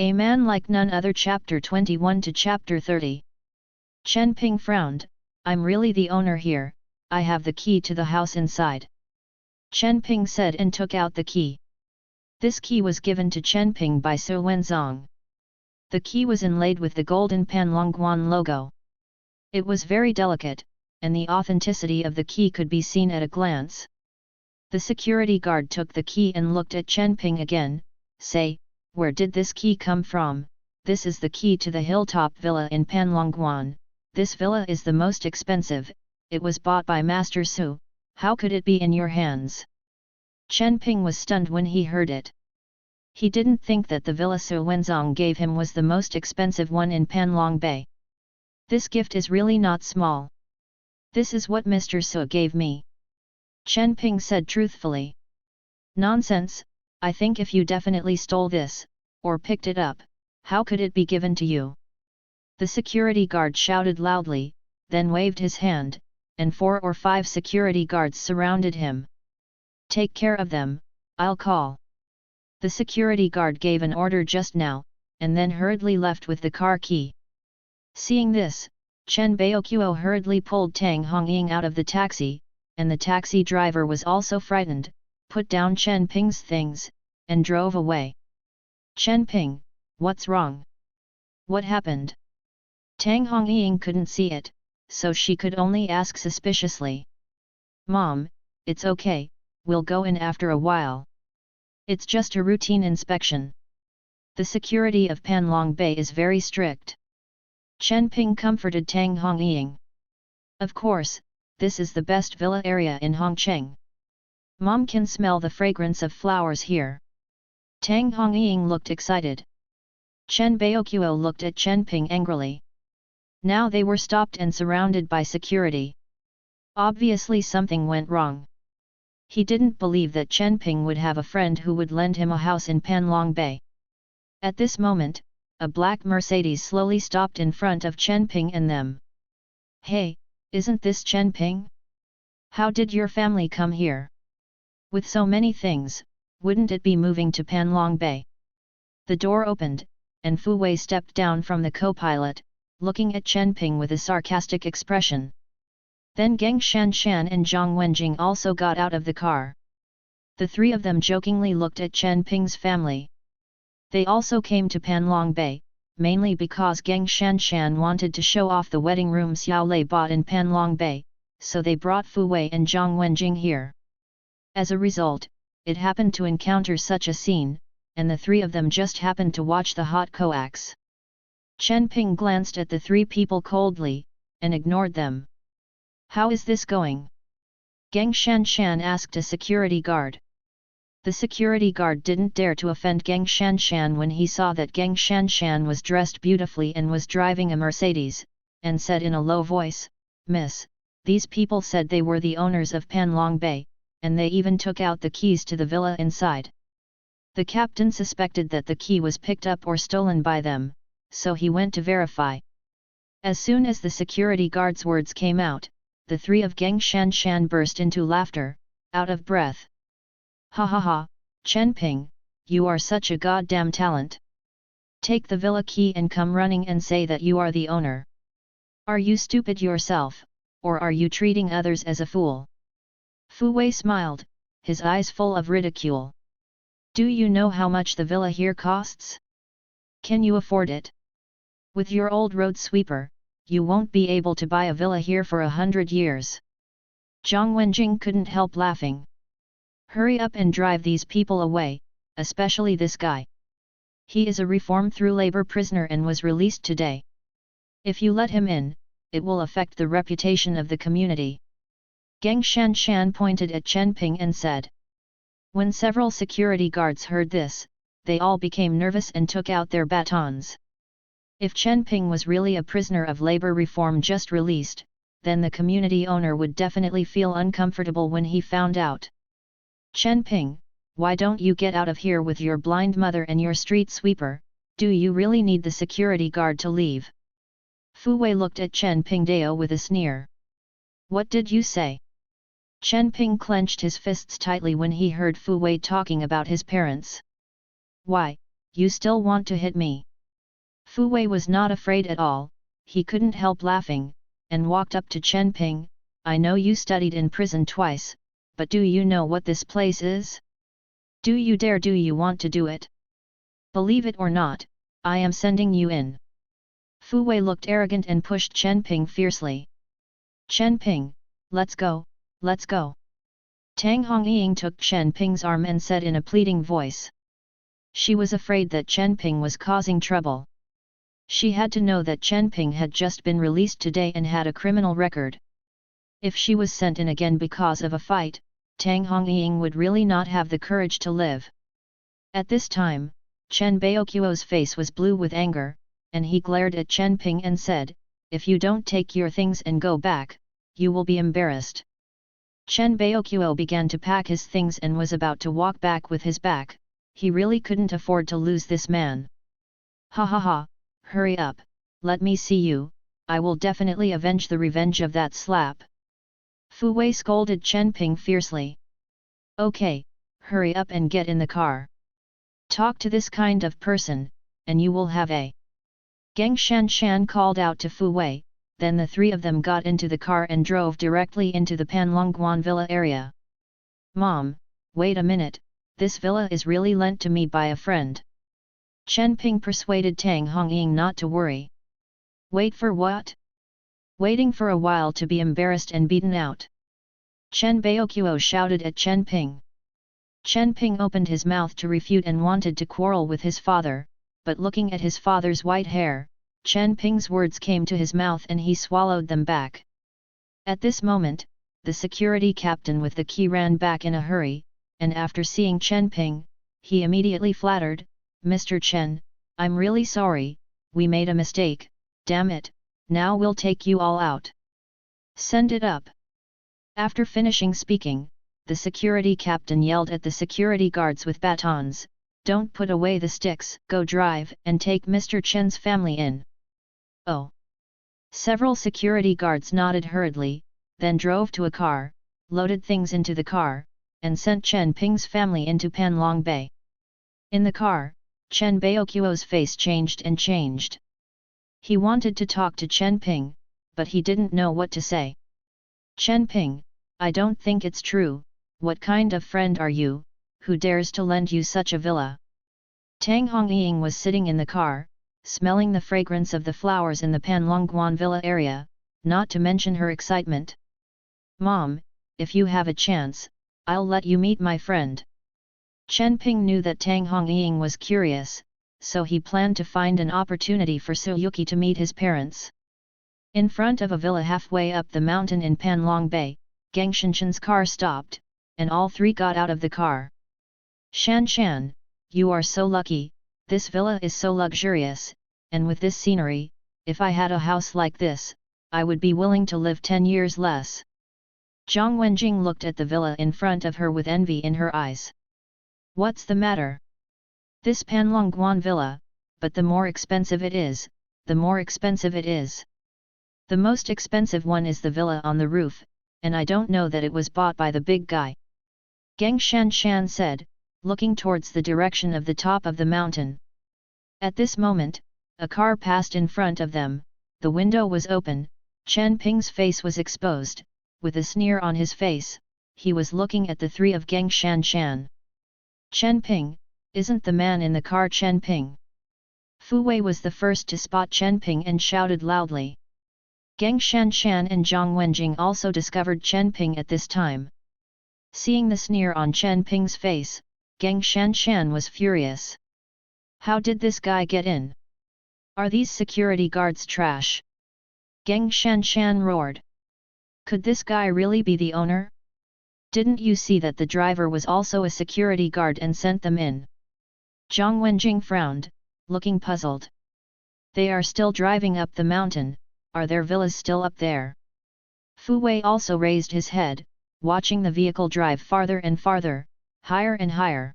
A Man Like None Other Chapter 21 to Chapter 30. Chen Ping frowned, I'm really the owner here, I have the key to the house inside. Chen Ping said and took out the key. This key was given to Chen Ping by Su Wenzong. The key was inlaid with the golden Panlongguan logo. It was very delicate, and the authenticity of the key could be seen at a glance. The security guard took the key and looked at Chen Ping again, say, where did this key come from? This is the key to the hilltop villa in Panlongguan. This villa is the most expensive, it was bought by Master Su, how could it be in your hands? Chen Ping was stunned when he heard it. He didn't think that the villa Su Wenzong gave him was the most expensive one in Panlong Bay. This gift is really not small. This is what Mr. Su gave me. Chen Ping said truthfully. Nonsense, I think if you definitely stole this, or picked it up, how could it be given to you? The security guard shouted loudly, then waved his hand, and 4 or 5 security guards surrounded him. Take care of them, I'll call. The security guard gave an order just now, and then hurriedly left with the car key. Seeing this, Chen Baoqiu hurriedly pulled Tang Hongying out of the taxi, and the taxi driver was also frightened, put down Chen Ping's things, and drove away. Chen Ping, what's wrong? What happened? Tang Hongying couldn't see it, so she could only ask suspiciously. Mom, it's okay, we'll go in after a while. It's just a routine inspection. The security of Panlong Bay is very strict. Chen Ping comforted Tang Hongying. Of course, this is the best villa area in Hongcheng. Mom can smell the fragrance of flowers here. Tang Hongying looked excited. Chen Baoqiu looked at Chen Ping angrily. Now they were stopped and surrounded by security. Obviously something went wrong. He didn't believe that Chen Ping would have a friend who would lend him a house in Panlong Bay. At this moment, a black Mercedes slowly stopped in front of Chen Ping and them. Hey, isn't this Chen Ping? How did your family come here? With so many things, wouldn't it be moving to Panlong Bay? The door opened, and Fu Wei stepped down from the co-pilot, looking at Chen Ping with a sarcastic expression. Then Geng Shanshan and Zhang Wenjing also got out of the car. The 3 of them jokingly looked at Chen Ping's family. They also came to Panlong Bay, mainly because Geng Shanshan wanted to show off the wedding room Xiao Lei bought in Panlong Bay, so they brought Fu Wei and Zhang Wenjing here. As a result, it happened to encounter such a scene, and the 3 of them just happened to watch the hot coax. Chen Ping glanced at the 3 people coldly, and ignored them. How is this going? Geng Shanshan asked a security guard. The security guard didn't dare to offend Geng Shanshan when he saw that Geng Shanshan was dressed beautifully and was driving a Mercedes, and said in a low voice, Miss, these people said they were the owners of Panlong Bay, and they even took out the keys to the villa inside. The captain suspected that the key was picked up or stolen by them, so he went to verify. As soon as the security guard's words came out, the 3 of Geng Shanshan burst into laughter, out of breath. Ha ha ha, Chen Ping, you are such a goddamn talent. Take the villa key and come running and say that you are the owner. Are you stupid yourself, or are you treating others as a fool? Fu Wei smiled, his eyes full of ridicule. Do you know how much the villa here costs? Can you afford it? With your old road sweeper, you won't be able to buy a villa here for 100 years. Zhang Wenjing couldn't help laughing. Hurry up and drive these people away, especially this guy. He is a reform-through labor prisoner and was released today. If you let him in, it will affect the reputation of the community. Geng Shanshan pointed at Chen Ping and said. When several security guards heard this, they all became nervous and took out their batons. If Chen Ping was really a prisoner of labor reform just released, then the community owner would definitely feel uncomfortable when he found out. Chen Ping, why don't you get out of here with your blind mother and your street sweeper, do you really need the security guard to leave? Fu Wei looked at Chen Ping Dao with a sneer. What did you say? Chen Ping clenched his fists tightly when he heard Fu Wei talking about his parents. Why, You still want to hit me? Fu Wei was not afraid at all, he couldn't help laughing, and walked up to Chen Ping. I know you studied in prison twice, but do you know what this place is? Do you want to do it? Believe it or not, I am sending you in. Fu Wei looked arrogant and pushed Chen Ping fiercely. Chen Ping, let's go, let's go. Tang Hongying took Chen Ping's arm and said in a pleading voice. She was afraid that Chen Ping was causing trouble. She had to know that Chen Ping had just been released today and had a criminal record. If she was sent in again because of a fight, Tang Hongying would really not have the courage to live. At this time, Chen Baoqiu's face was blue with anger, and he glared at Chen Ping and said, if you don't take your things and go back, you will be embarrassed. Chen Baoqiu began to pack his things and was about to walk back with his back. He really couldn't afford to lose this man. Ha ha ha, hurry up, let me see you, I will definitely avenge the revenge of that slap. Fu Wei scolded Chen Ping fiercely. Okay, hurry up and get in the car. Talk to this kind of person, and you will have a. Geng Shanshan called out to Fu Wei, then the three of them got into the car and drove directly into the Panlongguan villa area. Mom, wait a minute, this villa is really lent to me by a friend. Chen Ping persuaded Tang Hongying not to worry. Wait for what? Waiting for a while to be embarrassed and beaten out. Chen Baoqiu shouted at Chen Ping. Chen Ping opened his mouth to refute and wanted to quarrel with his father, but looking at his father's white hair, Chen Ping's words came to his mouth and he swallowed them back. At this moment, the security captain with the key ran back in a hurry, and after seeing Chen Ping, he immediately flattered, Mr. Chen, I'm really sorry, we made a mistake, damn it, now we'll take you all out. Send it up. After finishing speaking, the security captain yelled at the security guards with batons, don't put away the sticks, go drive and take Mr. Chen's family in. Oh. Several security guards nodded hurriedly, then drove to a car, loaded things into the car, and sent Chen Ping's family into Panlong Bay. In the car, Chen Baoqiu's face changed and changed. He wanted to talk to Chen Ping, but he didn't know what to say. Chen Ping, I don't think it's true, what kind of friend are you, who dares to lend you such a villa? Tang Hongying was sitting in the car, smelling the fragrance of the flowers in the Panlongguan villa area, not to mention her excitement. Mom, if you have a chance, I'll let you meet my friend. Chen Ping knew that Tang Hongying was curious, so he planned to find an opportunity for Su Yuki to meet his parents. In front of a villa halfway up the mountain in Panlong Bay, Geng Shinshan's car stopped, and all three got out of the car. Shan Shan, you are so lucky, this villa is so luxurious, and with this scenery, if I had a house like this, I would be willing to live 10 years less. Zhang Wenjing looked at the villa in front of her with envy in her eyes. What's the matter? This Panlongguan villa, but the more expensive it is, the more expensive it is. The most expensive one is the villa on the roof, and I don't know that it was bought by the big guy. Geng Shanshan said, looking towards the direction of the top of the mountain. At this moment, a car passed in front of them, the window was open, Chen Ping's face was exposed, with a sneer on his face, he was looking at the three of Geng Shanshan. Chen Ping, isn't the man in the car Chen Ping? Fu Wei was the first to spot Chen Ping and shouted loudly. Geng Shanshan and Zhang Wenjing also discovered Chen Ping at this time. Seeing the sneer on Chen Ping's face, Geng Shanshan was furious. How did this guy get in? Are these security guards trash? Geng Shanshan roared. Could this guy really be the owner? Didn't you see that the driver was also a security guard and sent them in? Zhang Wenjing frowned, looking puzzled. They are still driving up the mountain, are their villas still up there? Fu Wei also raised his head, watching the vehicle drive farther and farther, higher and higher.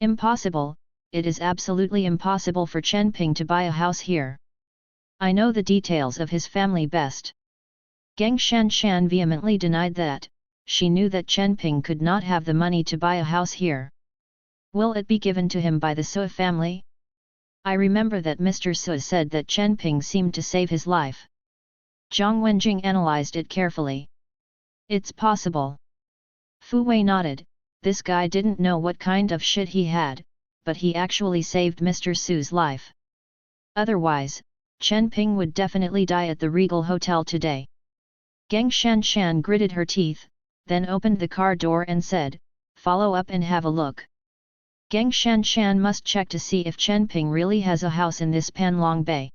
Impossible, it is absolutely impossible for Chen Ping to buy a house here. I know the details of his family best. Geng Shanshan vehemently denied that, she knew that Chen Ping could not have the money to buy a house here. Will it be given to him by the Sui family? I remember that Mr. Su said that Chen Ping seemed to save his life. Jiang Wenjing analyzed it carefully. It's possible. Fu Wei nodded. This guy didn't know what kind of shit he had, but he actually saved Mr. Su's life. Otherwise, Chen Ping would definitely die at the Regal Hotel today. Geng Shanshan gritted her teeth, then opened the car door and said, "Follow up and have a look." Geng Shanshan must check to see if Chen Ping really has a house in this Panlong Bay.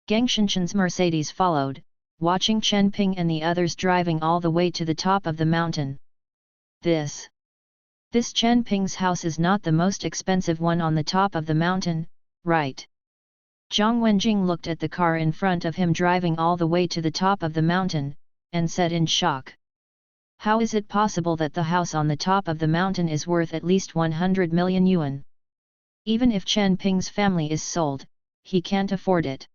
Geng Shanshan's Mercedes followed, watching Chen Ping and the others driving all the way to the top of the mountain. This Chen Ping's house is not the most expensive one on the top of the mountain, right? Jiang Wenjing looked at the car in front of him driving all the way to the top of the mountain, and said in shock. How is it possible that the house on the top of the mountain is worth at least 100 million yuan? Even if Chen Ping's family is sold, he can't afford it.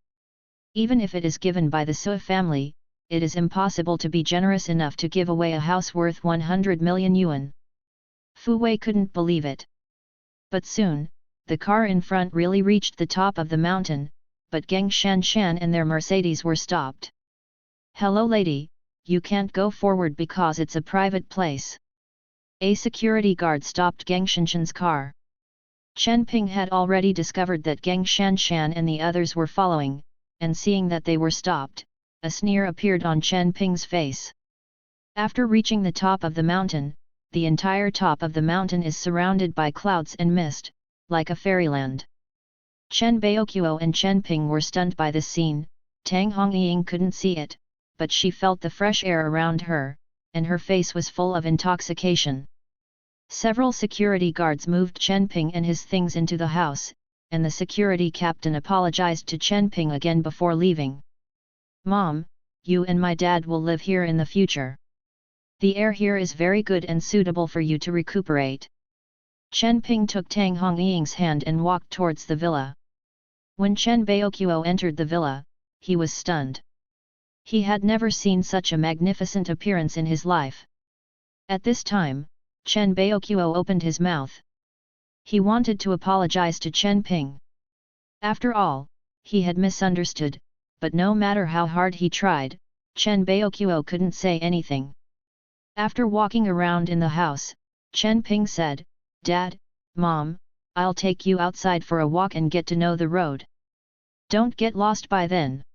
Even if it is given by the Su family, it is impossible to be generous enough to give away a house worth 100 million yuan. Fu Wei couldn't believe it. But soon, the car in front really reached the top of the mountain, but Geng Shanshan and their Mercedes were stopped. "Hello lady, you can't go forward because it's a private place." A security guard stopped Geng Shanshan's car. Chen Ping had already discovered that Geng Shanshan and the others were following, and seeing that they were stopped, a sneer appeared on Chen Ping's face. After reaching the top of the mountain, the entire top of the mountain is surrounded by clouds and mist, like a fairyland. Chen Baoqiu and Chen Ping were stunned by this scene. Tang Hongying couldn't see it, but she felt the fresh air around her, and her face was full of intoxication. Several security guards moved Chen Ping and his things into the house, and the security captain apologized to Chen Ping again before leaving. "Mom, you and my dad will live here in the future. The air here is very good and suitable for you to recuperate." Chen Ping took Tang Hongying's hand and walked towards the villa. When Chen Baoqiu entered the villa, he was stunned. He had never seen such a magnificent appearance in his life. At this time, Chen Baoqiu opened his mouth. He wanted to apologize to Chen Ping. After all, he had misunderstood, but no matter how hard he tried, Chen Baoqiu couldn't say anything. After walking around in the house, Chen Ping said, "Dad, Mom, I'll take you outside for a walk and get to know the road. Don't get lost by then."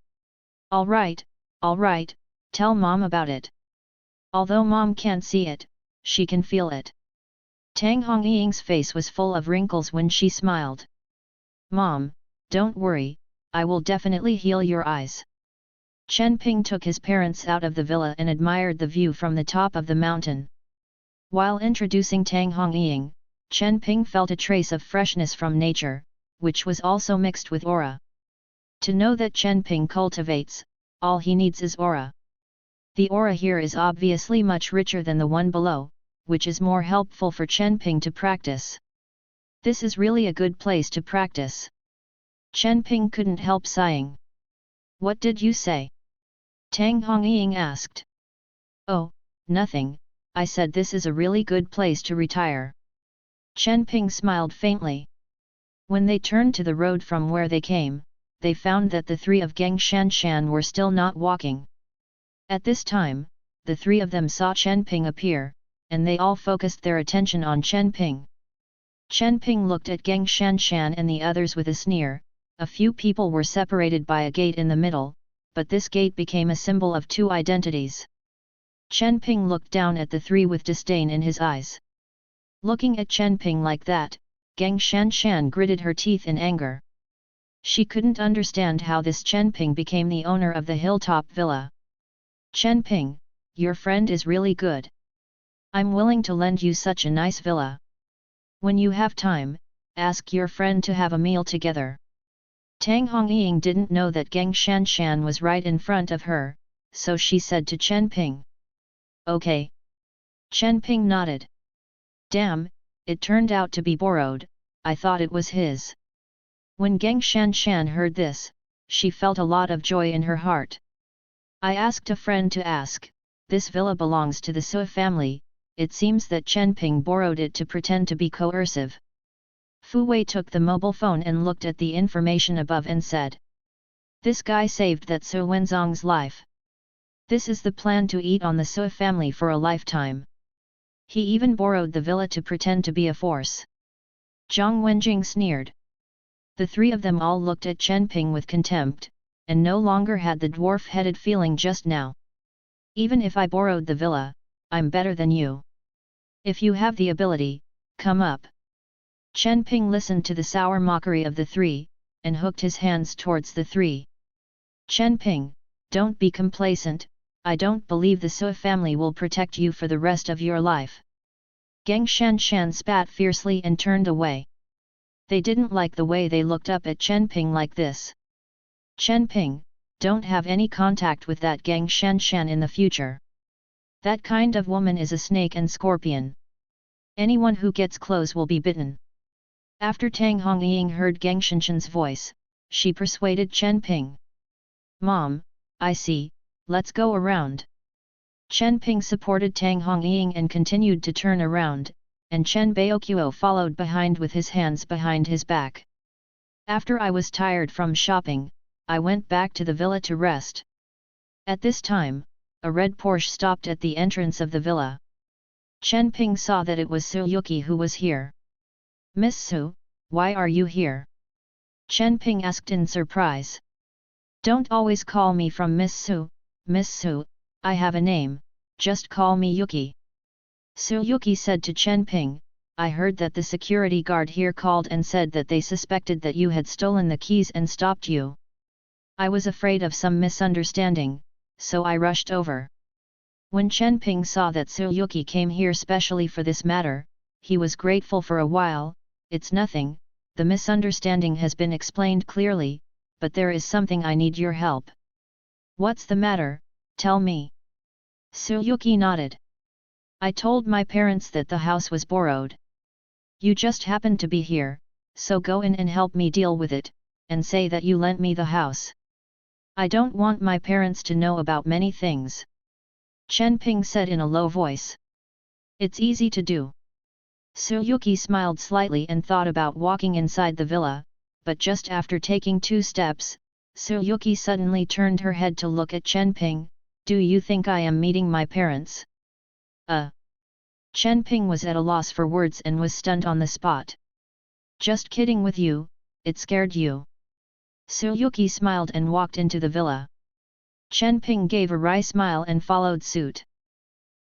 All right, tell Mom about it." Although Mom can't see it, she can feel it. Tang Hongying's face was full of wrinkles when she smiled. "Mom, don't worry, I will definitely heal your eyes." Chen Ping took his parents out of the villa and admired the view from the top of the mountain. While introducing Tang Hongying, Chen Ping felt a trace of freshness from nature, which was also mixed with aura. To know that Chen Ping cultivates, all he needs is aura. The aura here is obviously much richer than the one below, which is more helpful for Chen Ping to practice. This is really a good place to practice. Chen Ping couldn't help sighing. "What did you say?" Tang Hongying asked. "Oh, nothing, I said this is a really good place to retire." Chen Ping smiled faintly. When they turned to the road from where they came, they found that the three of Geng Shanshan were still not walking. At this time, the three of them saw Chen Ping appear, and they all focused their attention on Chen Ping. Chen Ping looked at Geng Shanshan and the others with a sneer. A few people were separated by a gate in the middle, but this gate became a symbol of two identities. Chen Ping looked down at the three with disdain in his eyes. Looking at Chen Ping like that, Geng Shanshan gritted her teeth in anger. She couldn't understand how this Chen Ping became the owner of the hilltop villa. "Chen Ping, your friend is really good. I'm willing to lend you such a nice villa. When you have time, ask your friend to have a meal together." Tang Hongying didn't know that Geng Shanshan was right in front of her, so she said to Chen Ping. "Okay." Chen Ping nodded. "Damn, it turned out to be borrowed, I thought it was his." When Geng Shanshan heard this, she felt a lot of joy in her heart. "I asked a friend to ask, this villa belongs to the Su family, it seems that Chen Ping borrowed it to pretend to be coercive." Fu Wei took the mobile phone and looked at the information above and said, "This guy saved that Su Wenzong's life. This is the plan to eat on the Su family for a lifetime. He even borrowed the villa to pretend to be a force." Zhang Wenjing sneered. The three of them all looked at Chen Ping with contempt, and no longer had the dwarf-headed feeling just now. "Even if I borrowed the villa, I'm better than you. If you have the ability, come up." Chen Ping listened to the sour mockery of the three, and hooked his hands towards the three. "Chen Ping, don't be complacent, I don't believe the Su family will protect you for the rest of your life." Geng Shanshan spat fiercely and turned away. They didn't like the way they looked up at Chen Ping like this. "Chen Ping, don't have any contact with that Geng Shanshan in the future. That kind of woman is a snake and scorpion. Anyone who gets close will be bitten." After Tang Hongying heard Geng Shanshan's voice, she persuaded Chen Ping. "Mom, I see, let's go around." Chen Ping supported Tang Hongying and continued to turn around, and Chen Baoqiu followed behind with his hands behind his back. "After I was tired from shopping, I went back to the villa to rest." At this time, a red Porsche stopped at the entrance of the villa. Chen Ping saw that it was Su Yuki who was here. "Miss Su, why are you here?" Chen Ping asked in surprise. "Don't always call me from Miss Su, Miss Su, I have a name, just call me Yuki." Su Yuki said to Chen Ping, "I heard that the security guard here called and said that they suspected that you had stolen the keys and stopped you. I was afraid of some misunderstanding, so I rushed over." When Chen Ping saw that Su Yuki came here specially for this matter, he was grateful for a while. "It's nothing, the misunderstanding has been explained clearly, but there is something I need your help." "What's the matter, tell me." Su Yuki nodded. "I told my parents that the house was borrowed. You just happened to be here, so go in and help me deal with it, and say that you lent me the house. I don't want my parents to know about many things." Chen Ping said in a low voice. "It's easy to do." Su Yuki smiled slightly and thought about walking inside the villa, but just after taking 2 steps, Su Yuki suddenly turned her head to look at Chen Ping. "Do you think I am meeting my parents?" Chen Ping was at a loss for words and was stunned on the spot. "Just kidding with you, it scared you." Su Yuki smiled and walked into the villa. Chen Ping gave a wry smile and followed suit.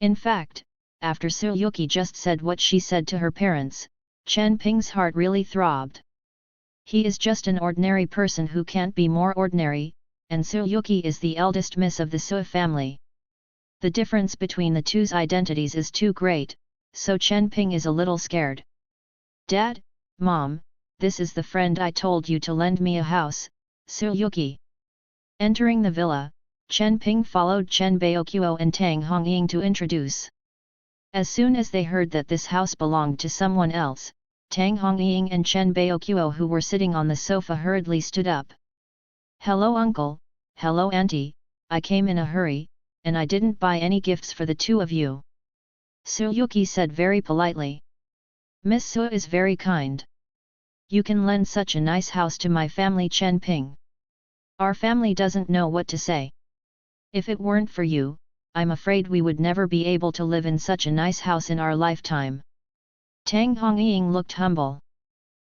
In fact, after Su Yuki just said what she said to her parents, Chen Ping's heart really throbbed. He is just an ordinary person who can't be more ordinary, and Su Yuki is the eldest miss of the Su family. The difference between the two's identities is too great, so Chen Ping is a little scared. "Dad, Mom, this is the friend I told you to lend me a house, Su Yuki." Entering the villa, Chen Ping followed Chen Baoqiu and Tang Hongying to introduce. As soon as they heard that this house belonged to someone else, Tang Hongying and Chen Baoqiu, who were sitting on the sofa, hurriedly stood up. "Hello uncle, hello auntie, I came in a hurry, and I didn't buy any gifts for the two of you." Su Yuki said very politely. "Miss Su is very kind. You can lend such a nice house to my family." Chen Ping. "Our family doesn't know what to say. If it weren't for you, I'm afraid we would never be able to live in such a nice house in our lifetime." Tang Hongying looked humble.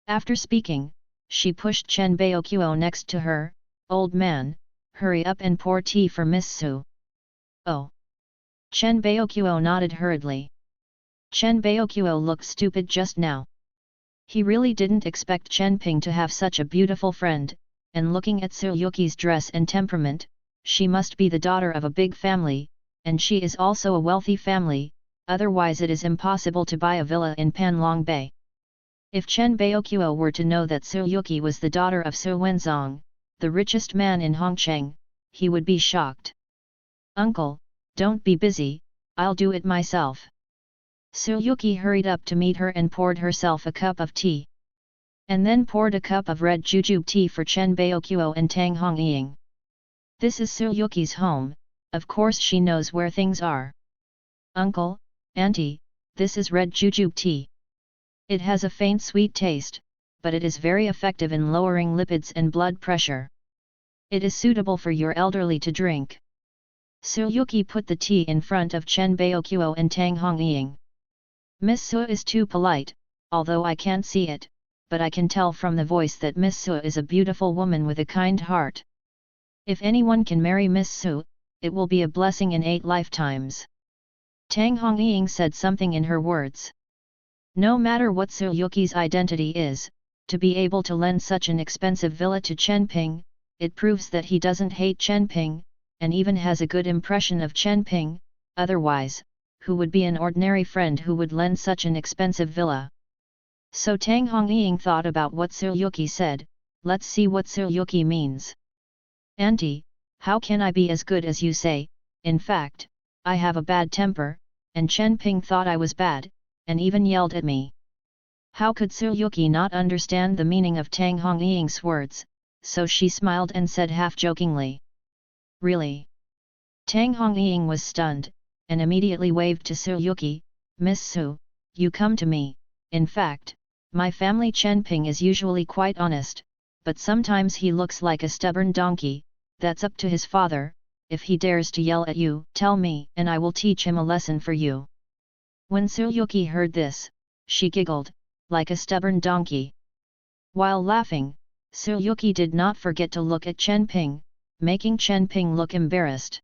After speaking, she pushed Chen Baoqiu next to her. "Old man, hurry up and pour tea for Miss Su." "Oh." Chen Baoqiu nodded hurriedly. Chen Baoqiu looked stupid just now. He really didn't expect Chen Ping to have such a beautiful friend, and looking at Su Yuki's dress and temperament, she must be the daughter of a big family, and she is also a wealthy family, otherwise it is impossible to buy a villa in Panlong Bay. If Chen Baoqiu were to know that Su Yuki was the daughter of Su Wenzong, the richest man in Hongcheng, he would be shocked. "Uncle, don't be busy, I'll do it myself." Su Yuki hurried up to meet her and poured herself a cup of tea. And then poured a cup of red jujube tea for Chen Baoqiu and Tang Hongying. This is Su Yuki's home, of course she knows where things are. "Uncle, auntie, this is red jujube tea. It has a faint sweet taste, but it is very effective in lowering lipids and blood pressure. It is suitable for your elderly to drink. Suryuki put the tea in front of Chen Baoqiu and Tang Hongying. Miss Su is too polite, although I can't see it, but I can tell from the voice that Miss Su is a beautiful woman with a kind heart. If anyone can marry Miss Su, it will be a blessing in 8 lifetimes. Tang Hongying said something in her words. No matter what Suryuki's identity is, to be able to lend such an expensive villa to Chen Ping, it proves that he doesn't hate Chen Ping, and even has a good impression of Chen Ping. Otherwise, who would be an ordinary friend who would lend such an expensive villa? So Tang Hongying thought about what Suryuki said. Let's see what Suryuki means. Auntie, how can I be as good as you say? In fact, I have a bad temper, and Chen Ping thought I was bad, and even yelled at me. How could Suryuki not understand the meaning of Tang Hongying's words, so she smiled and said half-jokingly. Really? Tang Hongying was stunned, and immediately waved to Suryuki. Miss Su, you come to me. In fact, my family Chen Ping is usually quite honest, but sometimes he looks like a stubborn donkey. That's up to his father. If he dares to yell at you, tell me, and I will teach him a lesson for you. When Suryuki heard this, she giggled, like a stubborn donkey. While laughing, Suryuki did not forget to look at Chen Ping, making Chen Ping look embarrassed.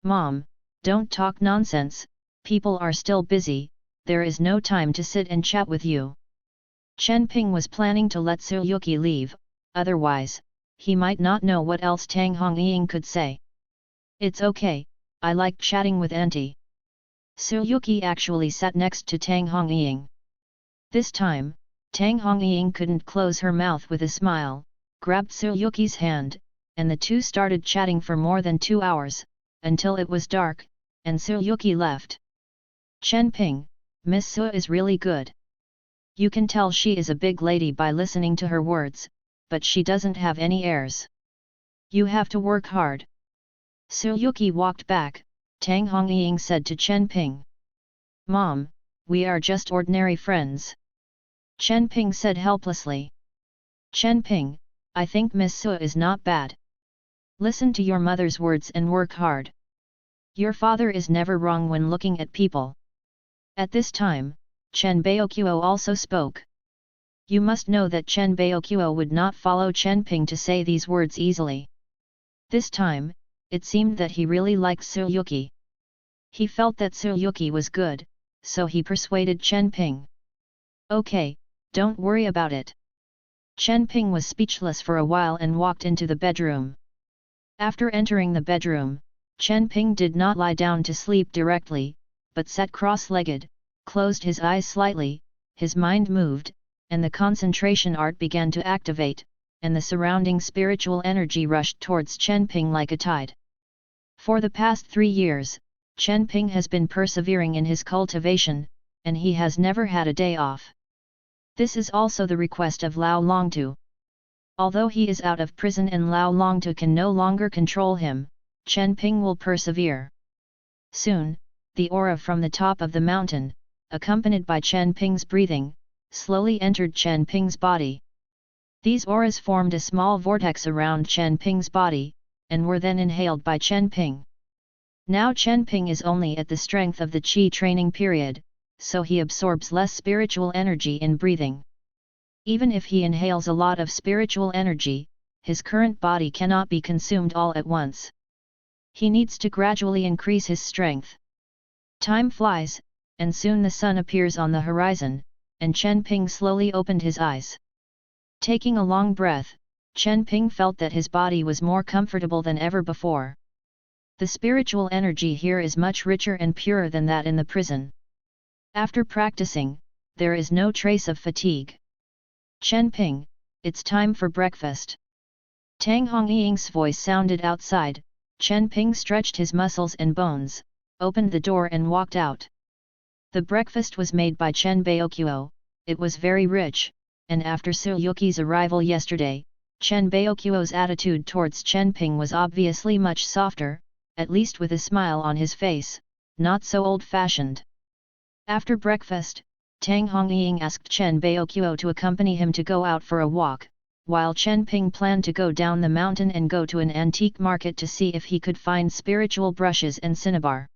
Mom, don't talk nonsense, people are still busy, there is no time to sit and chat with you. Chen Ping was planning to let Suryuki leave, otherwise, he might not know what else Tang Hongying could say. It's okay, I like chatting with Auntie. Suryuki actually sat next to Tang Hongying. This time, Tang Hongying couldn't close her mouth with a smile, grabbed Suryuki's hand, and the two started chatting for more than 2 hours, until it was dark, and Suryuki left. Chen Ping, Miss Su is really good. You can tell she is a big lady by listening to her words, but she doesn't have any airs. You have to work hard. Suryuki walked back. Tang Hongying said to Chen Ping. Mom, we are just ordinary friends. Chen Ping said helplessly. Chen Ping, I think Miss Su is not bad. Listen to your mother's words and work hard. Your father is never wrong when looking at people. At this time, Chen Baoqiu also spoke. You must know that Chen Baoqiu would not follow Chen Ping to say these words easily. This time, it seemed that he really liked Suryuki. He felt that Suryuki was good, so he persuaded Chen Ping. Okay, don't worry about it. Chen Ping was speechless for a while and walked into the bedroom. After entering the bedroom, Chen Ping did not lie down to sleep directly, but sat cross-legged, closed his eyes slightly, his mind moved, and the concentration art began to activate, and the surrounding spiritual energy rushed towards Chen Ping like a tide. For the past 3 years, Chen Ping has been persevering in his cultivation, and he has never had a day off. This is also the request of Lao Longtu. Although he is out of prison and Lao Longtu can no longer control him, Chen Ping will persevere. Soon, the aura from the top of the mountain, accompanied by Chen Ping's breathing, slowly entered Chen Ping's body. These auras formed a small vortex around Chen Ping's body, and were then inhaled by Chen Ping. Now Chen Ping is only at the strength of the Qi training period, so he absorbs less spiritual energy in breathing. Even if he inhales a lot of spiritual energy, his current body cannot be consumed all at once. He needs to gradually increase his strength. Time flies, and soon the sun appears on the horizon, and Chen Ping slowly opened his eyes. Taking a long breath, Chen Ping felt that his body was more comfortable than ever before. The spiritual energy here is much richer and purer than that in the prison. After practicing, there is no trace of fatigue. Chen Ping, it's time for breakfast. Tang Hongying's voice sounded outside. Chen Ping stretched his muscles and bones, opened the door and walked out. The breakfast was made by Chen Baoqiu. It was very rich, and after Suryuki's arrival yesterday, Chen Baoqiu's attitude towards Chen Ping was obviously much softer, at least with a smile on his face, not so old-fashioned. After breakfast, Tang Hongying asked Chen Baoqiu to accompany him to go out for a walk, while Chen Ping planned to go down the mountain and go to an antique market to see if he could find spiritual brushes and cinnabar.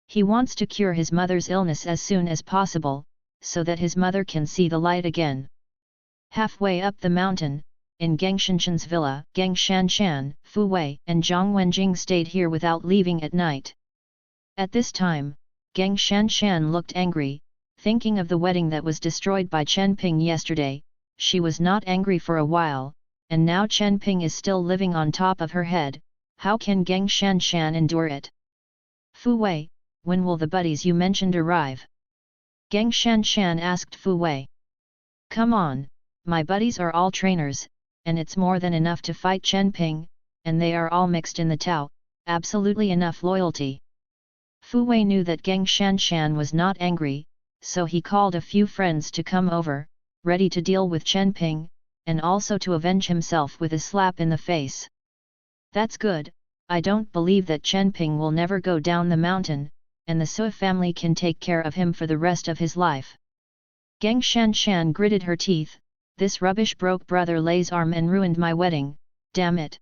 He wants to cure his mother's illness as soon as possible, so that his mother can see the light again. Halfway up the mountain, in Geng Shanshan's villa, Geng Shanshan, Fu Wei and Zhang Wenjing stayed here without leaving at night. At this time, Geng Shanshan looked angry, thinking of the wedding that was destroyed by Chen Ping yesterday. She was not angry for a while, and now Chen Ping is still living on top of her head. How can Geng Shanshan endure it? Fu Wei, when will the buddies you mentioned arrive? Geng Shanshan asked Fu Wei. Come on, my buddies are all trainers, and it's more than enough to fight Chen Ping, and they are all mixed in the Tao, absolutely enough loyalty. Fu Wei knew that Geng Shanshan was not angry, so he called a few friends to come over, ready to deal with Chen Ping, and also to avenge himself with a slap in the face. That's good. I don't believe that Chen Ping will never go down the mountain, and the Sui family can take care of him for the rest of his life. Geng Shanshan gritted her teeth. This rubbish broke Brother Lei's arm and ruined my wedding, damn it.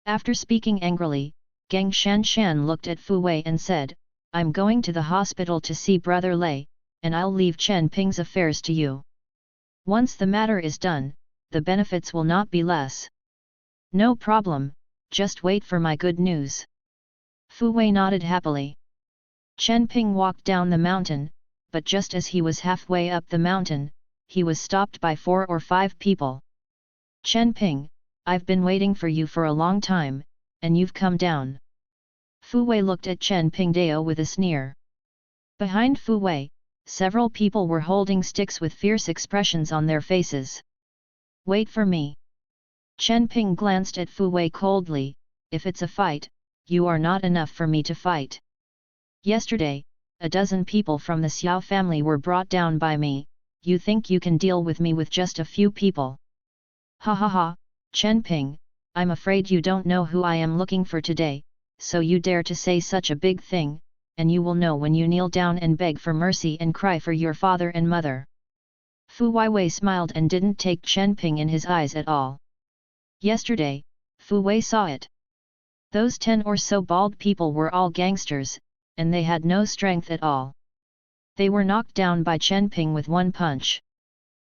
After speaking angrily, Geng Shanshan looked at Fu Wei and said, I'm going to the hospital to see Brother Lei, and I'll leave Chen Ping's affairs to you. Once the matter is done, the benefits will not be less. No problem, just wait for my good news. Fu Wei nodded happily. Chen Ping walked down the mountain, but just as he was halfway up the mountain, he was stopped by 4 or 5 people. Chen Ping, I've been waiting for you for a long time, and you've come down. Fu Wei looked at Chen Ping Dao with a sneer. Behind Fu Wei, several people were holding sticks with fierce expressions on their faces. Wait for me. Chen Ping glanced at Fu Wei coldly. If it's a fight, you are not enough for me to fight. Yesterday, a dozen people from the Xiao family were brought down by me. You think you can deal with me with just a few people? Ha ha ha, Chen Ping, I'm afraid you don't know who I am looking for today, so you dare to say such a big thing, and you will know when you kneel down and beg for mercy and cry for your father and mother. Fu Wei smiled and didn't take Chen Ping in his eyes at all. Yesterday, Fu Wei saw it. Those 10 or so bald people were all gangsters, and they had no strength at all. They were knocked down by Chen Ping with one punch.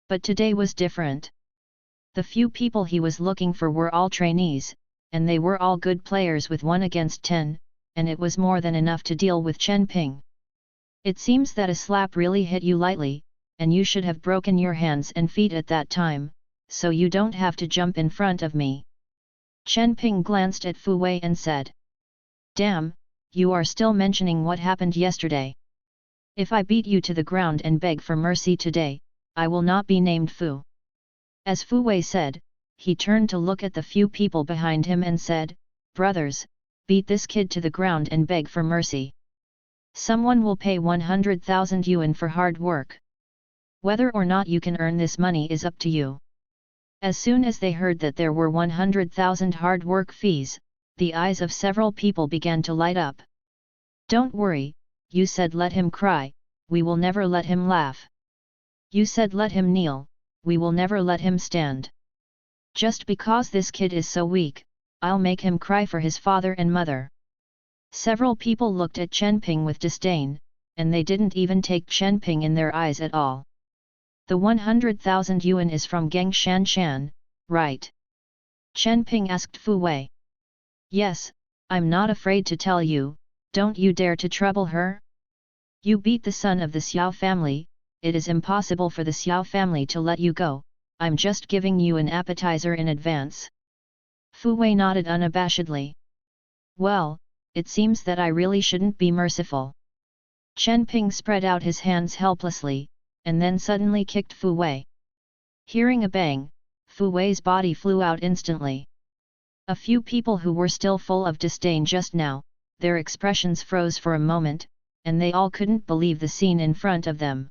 But today was different. The few people he was looking for were all trainees, and they were all good players with 1 against 10, and it was more than enough to deal with Chen Ping. It seems that a slap really hit you lightly, and you should have broken your hands and feet at that time, so you don't have to jump in front of me. Chen Ping glanced at Fu Wei and said. Damn, you are still mentioning what happened yesterday. If I beat you to the ground and beg for mercy today, I will not be named Fu. As Fu Wei said, he turned to look at the few people behind him and said, Brothers, beat this kid to the ground and beg for mercy. Someone will pay 100,000 yuan for hard work. Whether or not you can earn this money is up to you. As soon as they heard that there were 100,000 hard work fees, the eyes of several people began to light up. Don't worry, you said let him cry, we will never let him laugh. You said let him kneel, we will never let him stand. Just because this kid is so weak, I'll make him cry for his father and mother. Several people looked at Chen Ping with disdain, and they didn't even take Chen Ping in their eyes at all. The 100,000 yuan is from Geng Shanshan, right? Chen Ping asked Fu Wei. Yes, I'm not afraid to tell you, don't you dare to trouble her? You beat the son of the Xiao family, it is impossible for the Xiao family to let you go, I'm just giving you an appetizer in advance. Fu Wei nodded unabashedly. Well, it seems that I really shouldn't be merciful. Chen Ping spread out his hands helplessly, and then suddenly kicked Fu Wei. Hearing a bang, Fu Wei's body flew out instantly. A few people who were still full of disdain just now, their expressions froze for a moment, and they all couldn't believe the scene in front of them.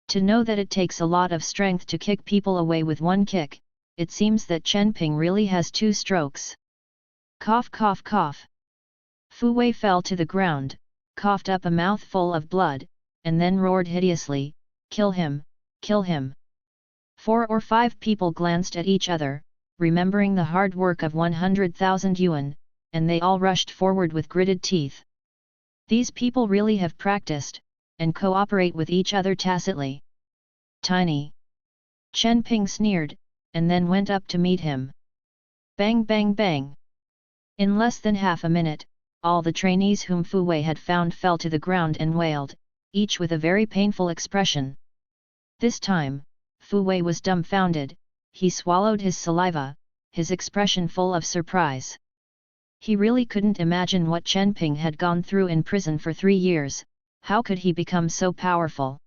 To know that it takes a lot of strength to kick people away with one kick, it seems that Chen Ping really has 2 strokes. Cough cough cough. Fu Wei fell to the ground, coughed up a mouthful of blood, and then roared hideously, Kill him, kill him. 4 or 5 people glanced at each other, remembering the hard work of 100,000 yuan, and they all rushed forward with gritted teeth. These people really have practiced, and cooperate with each other tacitly. Tiny. Chen Ping sneered, and then went up to meet him. Bang bang bang. In less than half a minute, all the trainees whom Fu Wei had found fell to the ground and wailed, each with a very painful expression. This time, Fu Wei was dumbfounded, he swallowed his saliva, his expression full of surprise. He really couldn't imagine what Chen Ping had gone through in prison for 3 years, how could he become so powerful?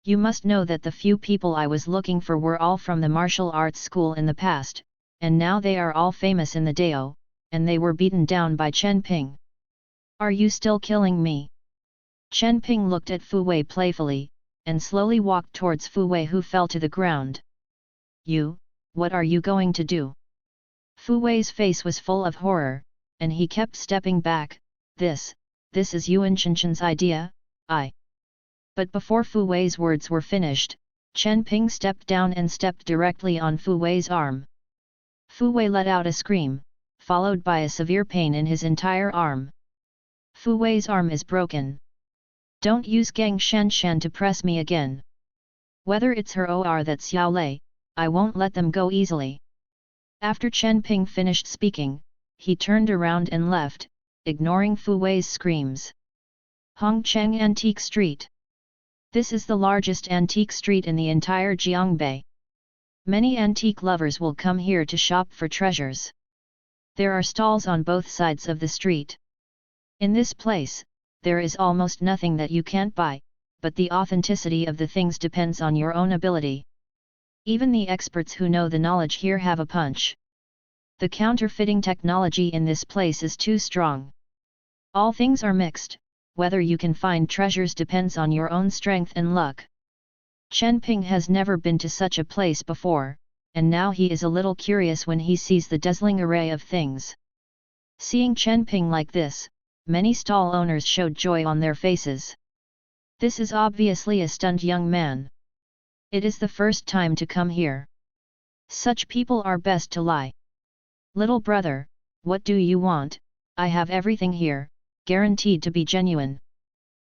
You must know that the few people I was looking for were all from the martial arts school in the past, and now they are all famous in the Dao, and they were beaten down by Chen Ping. Are you still killing me? Chen Ping looked at Fu Wei playfully, and slowly walked towards Fu Wei, who fell to the ground. You, what are you going to do? Fu Wei's face was full of horror, and he kept stepping back. This is Yuan Qinchen's idea, But before Fu Wei's words were finished, Chen Ping stepped down and stepped directly on Fu Wei's arm. Fu Wei let out a scream, followed by a severe pain in his entire arm. Fu Wei's arm is broken. Don't use Gang Shanshan to press me again. Whether it's her or that Xiao Lei, I won't let them go easily. After Chen Ping finished speaking, he turned around and left, ignoring Fu Wei's screams. Hongcheng Antique Street. This is the largest antique street in the entire Jiangbei. Many antique lovers will come here to shop for treasures. There are stalls on both sides of the street. In this place, there is almost nothing that you can't buy, but the authenticity of the things depends on your own ability. Even the experts who know the knowledge here have a punch. The counterfeiting technology in this place is too strong. All things are mixed, whether you can find treasures depends on your own strength and luck. Chen Ping has never been to such a place before, and now he is a little curious when he sees the dazzling array of things. Seeing Chen Ping like this, many stall owners showed joy on their faces. This is obviously a stunned young man. It is the first time to come here. Such people are best to lie. Little brother, what do you want? I have everything here, guaranteed to be genuine.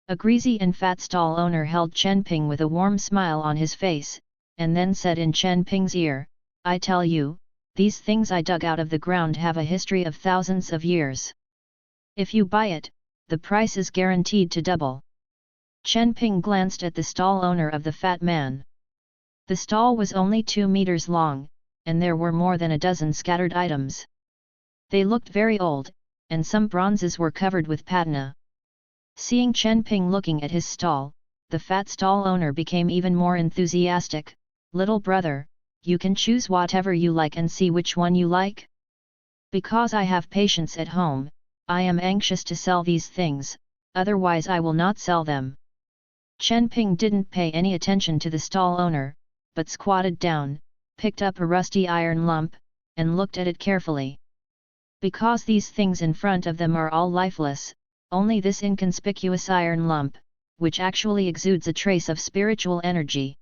A greasy and fat stall owner held Chen Ping with a warm smile on his face, and then said in Chen Ping's ear, I tell you, these things I dug out of the ground have a history of thousands of years. If you buy it, the price is guaranteed to double. Chen Ping glanced at the stall owner of the fat man. The stall was only 2 meters long, and there were more than a dozen scattered items. They looked very old, and some bronzes were covered with patina. Seeing Chen Ping looking at his stall, the fat stall owner became even more enthusiastic. Little brother, you can choose whatever you like and see which one you like. Because I have patients at home, I am anxious to sell these things, otherwise I will not sell them. Chen Ping didn't pay any attention to the stall owner, but squatted down, picked up a rusty iron lump, and looked at it carefully. Because these things in front of them are all lifeless, only this inconspicuous iron lump, which actually exudes a trace of spiritual energy.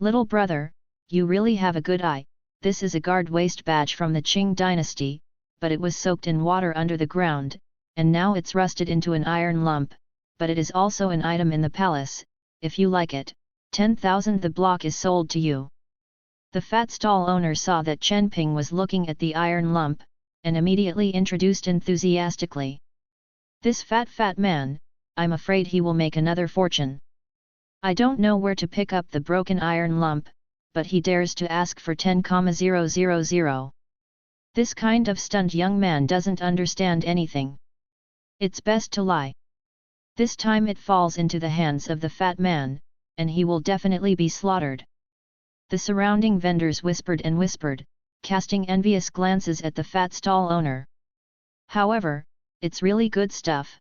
Little brother, you really have a good eye. This is a guard waist badge from the Qing dynasty, but it was soaked in water under the ground, and now it's rusted into an iron lump, but it is also an item in the palace. If you like it, 10,000 the block is sold to you. The fat stall owner saw that Chen Ping was looking at the iron lump, and immediately introduced enthusiastically. This fat man, I'm afraid he will make another fortune. I don't know where to pick up the broken iron lump, but he dares to ask for 10,000. This kind of stunned young man doesn't understand anything. It's best to lie. This time it falls into the hands of the fat man, and he will definitely be slaughtered. The surrounding vendors whispered and whispered, casting envious glances at the fat stall owner. However, it's really good stuff.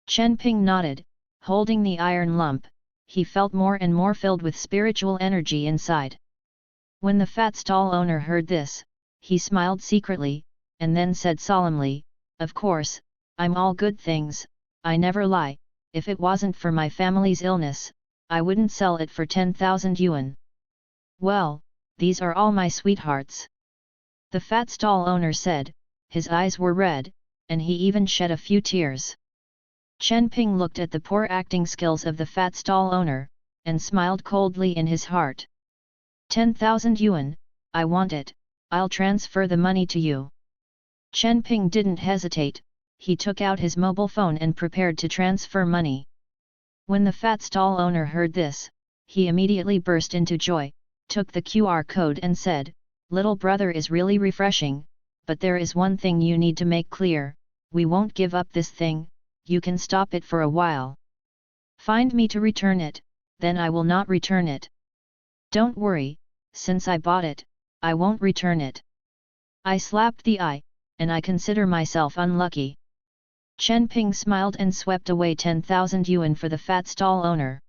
Chen Ping nodded, holding the iron lump. He felt more and more filled with spiritual energy inside. When the fat stall owner heard this, he smiled secretly, and then said solemnly, of course, I'm all good things, I never lie. If it wasn't for my family's illness, I wouldn't sell it for 10,000 yuan. Well, these are all my sweethearts. The fat stall owner said, his eyes were red, and he even shed a few tears. Chen Ping looked at the poor acting skills of the fat stall owner, and smiled coldly in his heart. 10,000 yuan, I want it, I'll transfer the money to you. Chen Ping didn't hesitate, he took out his mobile phone and prepared to transfer money. When the fat stall owner heard this, he immediately burst into joy, took the QR code and said, "Little brother is really refreshing, but there is one thing you need to make clear, we won't give up this thing, you can stop it for a while. Find me to return it, then I will not return it. Don't worry, since I bought it, I won't return it." I slapped the eye, and I consider myself unlucky. Chen Ping smiled and swept away 10,000 yuan for the fat stall owner.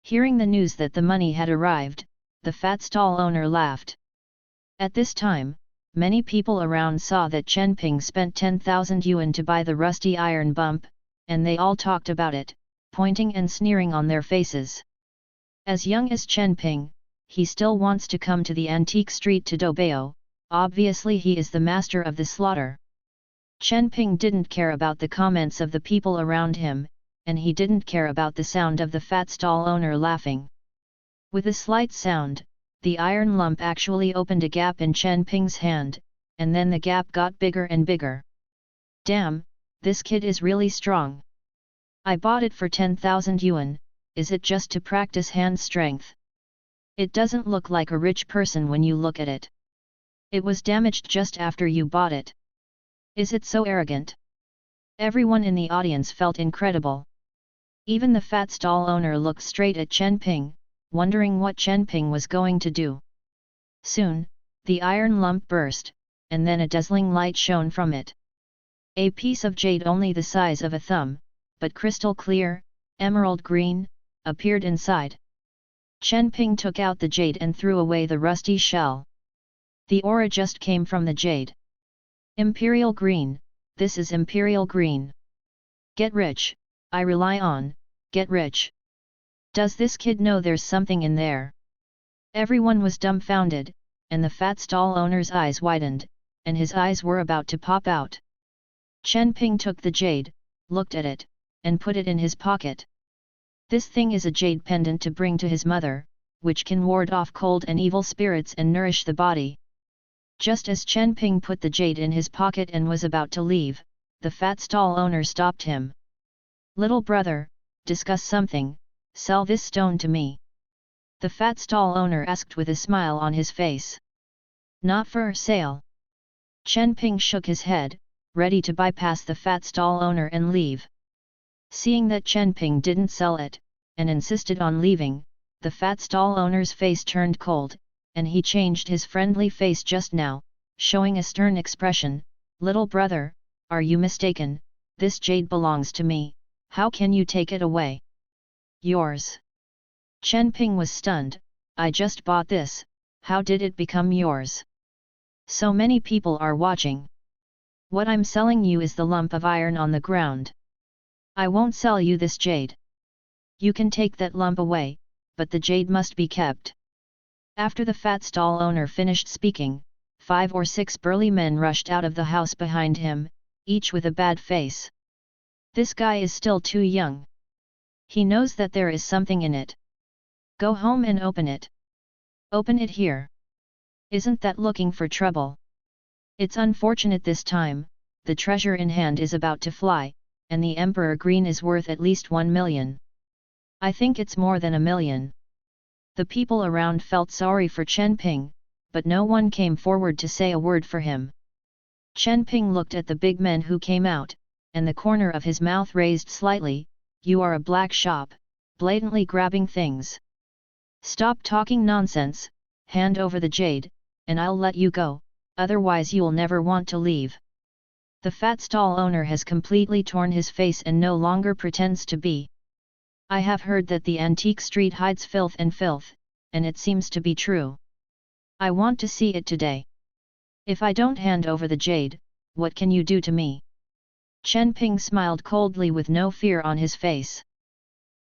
Hearing the news that the money had arrived, the fat stall owner laughed. At this time, many people around saw that Chen Ping spent 10,000 yuan to buy the rusty iron bump, and they all talked about it, pointing and sneering on their faces. As young as Chen Ping, he still wants to come to the antique street to Doubao, obviously he is the master of the slaughter. Chen Ping didn't care about the comments of the people around him, and he didn't care about the sound of the fat stall owner laughing. With a slight sound, the iron lump actually opened a gap in Chen Ping's hand, and then the gap got bigger and bigger. Damn, this kid is really strong. I bought it for 10,000 yuan, is it just to practice hand strength? It doesn't look like a rich person when you look at it. It was damaged just after you bought it. Is it so arrogant? Everyone in the audience felt incredible. Even the fat stall owner looked straight at Chen Ping, wondering what Chen Ping was going to do. Soon, the iron lump burst, and then a dazzling light shone from it. A piece of jade only the size of a thumb, but crystal clear, emerald green, appeared inside. Chen Ping took out the jade and threw away the rusty shell. The aura just came from the jade. Imperial green, this is imperial green. Get rich, I rely on, get rich. Does this kid know there's something in there? Everyone was dumbfounded, and the fat stall owner's eyes widened, and his eyes were about to pop out. Chen Ping took the jade, looked at it, and put it in his pocket. This thing is a jade pendant to bring to his mother, which can ward off cold and evil spirits and nourish the body. Just as Chen Ping put the jade in his pocket and was about to leave, the fat stall owner stopped him. "Little brother, discuss something, sell this stone to me." The fat stall owner asked with a smile on his face. "Not for sale." Chen Ping shook his head, ready to bypass the fat stall owner and leave. Seeing that Chen Ping didn't sell it, and insisted on leaving, the fat stall owner's face turned cold, and he changed his friendly face just now, showing a stern expression. "Little brother, are you mistaken? This jade belongs to me, how can you take it away?" "Yours?" Chen Ping was stunned. "I just bought this, how did it become yours? So many people are watching. What I'm selling you is the lump of iron on the ground. I won't sell you this jade. You can take that lump away, but the jade must be kept." After the fat stall owner finished speaking, 5 or 6 burly men rushed out of the house behind him, each with a bad face. This guy is still too young. He knows that there is something in it. Go home and open it. Open it here. Isn't that looking for trouble? It's unfortunate this time, the treasure in hand is about to fly, and the Emperor Green is worth at least 1 million. I think it's more than 1 million. The people around felt sorry for Chen Ping, but no one came forward to say a word for him. Chen Ping looked at the big men who came out, and the corner of his mouth raised slightly. "You are a black shop, blatantly grabbing things. Stop talking nonsense, hand over the jade, and I'll let you go, otherwise you'll never want to leave." The fat stall owner has completely torn his face and no longer pretends to be. "I have heard that the antique street hides filth, and it seems to be true. I want to see it today. If I don't hand over the jade, what can you do to me?" Chen Ping smiled coldly with no fear on his face.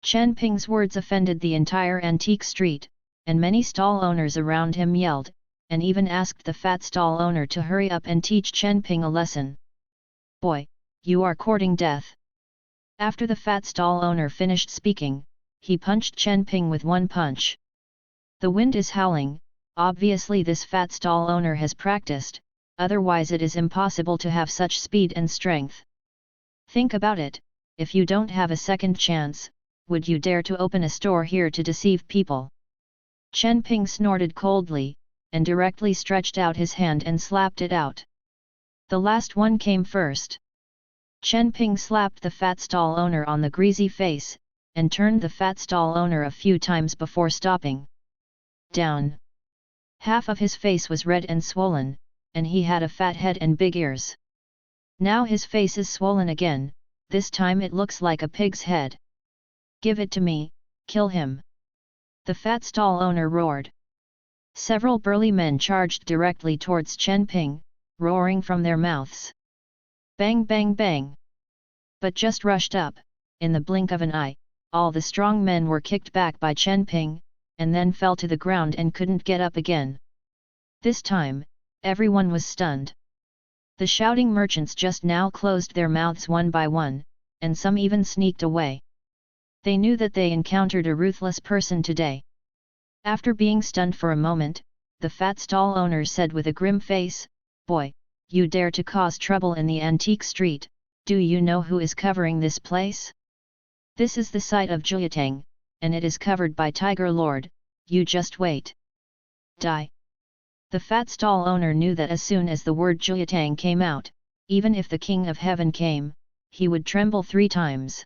Chen Ping's words offended the entire antique street, and many stall owners around him yelled, and even asked the fat stall owner to hurry up and teach Chen Ping a lesson. "Boy, you are courting death." After the fat stall owner finished speaking, he punched Chen Ping with one punch. The wind is howling. Obviously this fat stall owner has practiced, otherwise it is impossible to have such speed and strength. Think about it, if you don't have a second chance, would you dare to open a store here to deceive people? Chen Ping snorted coldly, and directly stretched out his hand and slapped it out. The last one came first. Chen Ping slapped the fat stall owner on the greasy face, and turned the fat stall owner a few times before stopping. Down. Half of his face was red and swollen, and he had a fat head and big ears. Now his face is swollen again, this time it looks like a pig's head. "Give it to me, kill him!" the fat stall owner roared. Several burly men charged directly towards Chen Ping, roaring from their mouths. Bang bang bang! But just rushed up, in the blink of an eye, all the strong men were kicked back by Chen Ping, and then fell to the ground and couldn't get up again. This time, everyone was stunned. The shouting merchants just now closed their mouths one by one, and some even sneaked away. They knew that they encountered a ruthless person today. After being stunned for a moment, the fat stall owner said with a grim face, "Boy, you dare to cause trouble in the antique street, do you know who is covering this place? This is the site of Jiatang, and it is covered by Tiger Lord, you just wait. Die." The fat stall owner knew that as soon as the word Jiatang came out, even if the King of Heaven came, he would tremble 3 times.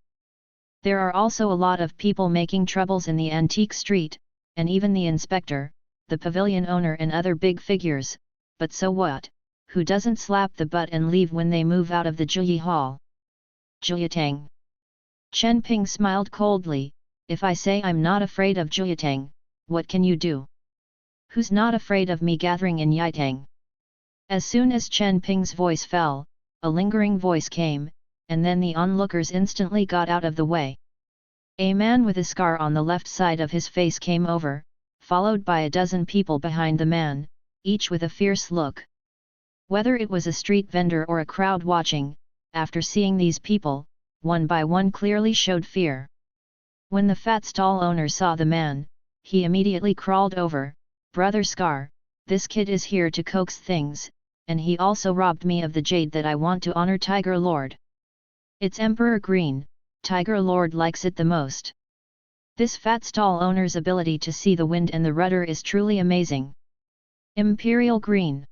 There are also a lot of people making troubles in the antique street, and even the inspector, the pavilion owner and other big figures, but so what, who doesn't slap the butt and leave when they move out of the Jiyi Hall? Jiatang. Chen Ping smiled coldly, "If I say I'm not afraid of Jiatang, what can you do? Who's not afraid of me gathering in Yitang?" As soon as Chen Ping's voice fell, a lingering voice came, and then the onlookers instantly got out of the way. A man with a scar on the left side of his face came over, followed by a dozen people behind the man, each with a fierce look. Whether it was a street vendor or a crowd watching, after seeing these people, one by one clearly showed fear. When the fat stall owner saw the man, he immediately crawled over, "Brother Scar, this kid is here to coax things, and he also robbed me of the jade that I want to honor Tiger Lord. It's Emperor Green, Tiger Lord likes it the most." This fat stall owner's ability to see the wind and the rudder is truly amazing. Imperial Green.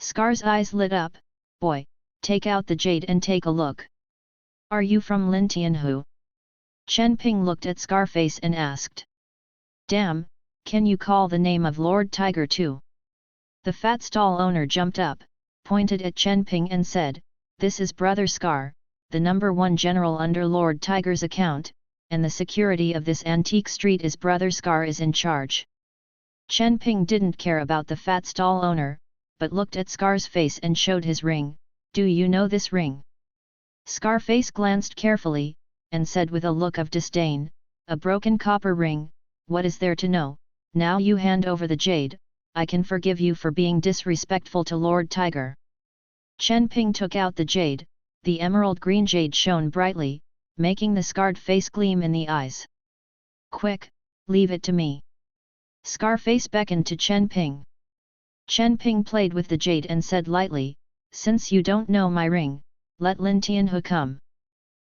Scar's eyes lit up, "Boy, take out the jade and take a look. Are you from Lin Tianhu?" Chen Ping looked at Scarface and asked. "Damn, can you call the name of Lord Tiger too?" The fat stall owner jumped up, pointed at Chen Ping and said, "This is Brother Scar, the #1 general under Lord Tiger's account, and the security of this antique street is Brother Scar is in charge." Chen Ping didn't care about the fat stall owner, but looked at Scar's face and showed his ring. "Do you know this ring?" Scarface glanced carefully, and said with a look of disdain, "A broken copper ring, what is there to know? Now you hand over the jade, I can forgive you for being disrespectful to Lord Tiger." Chen Ping took out the jade. The emerald green jade shone brightly, making the scarred face gleam in the eyes. "Quick, leave it to me." Scarface beckoned to Chen Ping. Chen Ping played with the jade and said lightly, "Since you don't know my ring, let Lin Tianhu come.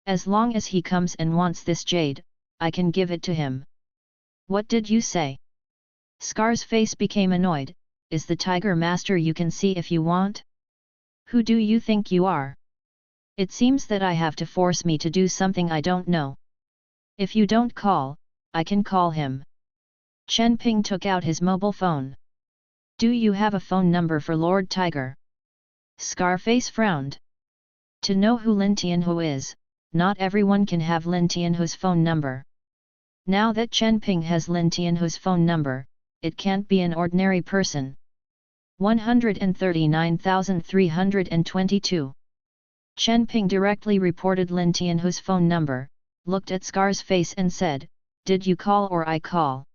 As long as he comes and wants this jade, I can give it to him." "What did you say?" Scar's face became annoyed. "Is the Tiger Master you can see if you want? Who do you think you are? It seems that I have to force me to do something I don't know. If you don't call, I can call him." Chen Ping took out his mobile phone. "Do you have a phone number for Lord Tiger?" Scarface frowned. To know who Lin Tianhu is, not everyone can have Lin Tianhu's phone number. Now that Chen Ping has Lin Tianhu's phone number, it can't be an ordinary person. 139,322. Chen Ping directly reported Lin Tianhu's phone number, looked at Scar's face and said, "Did you call or I call?"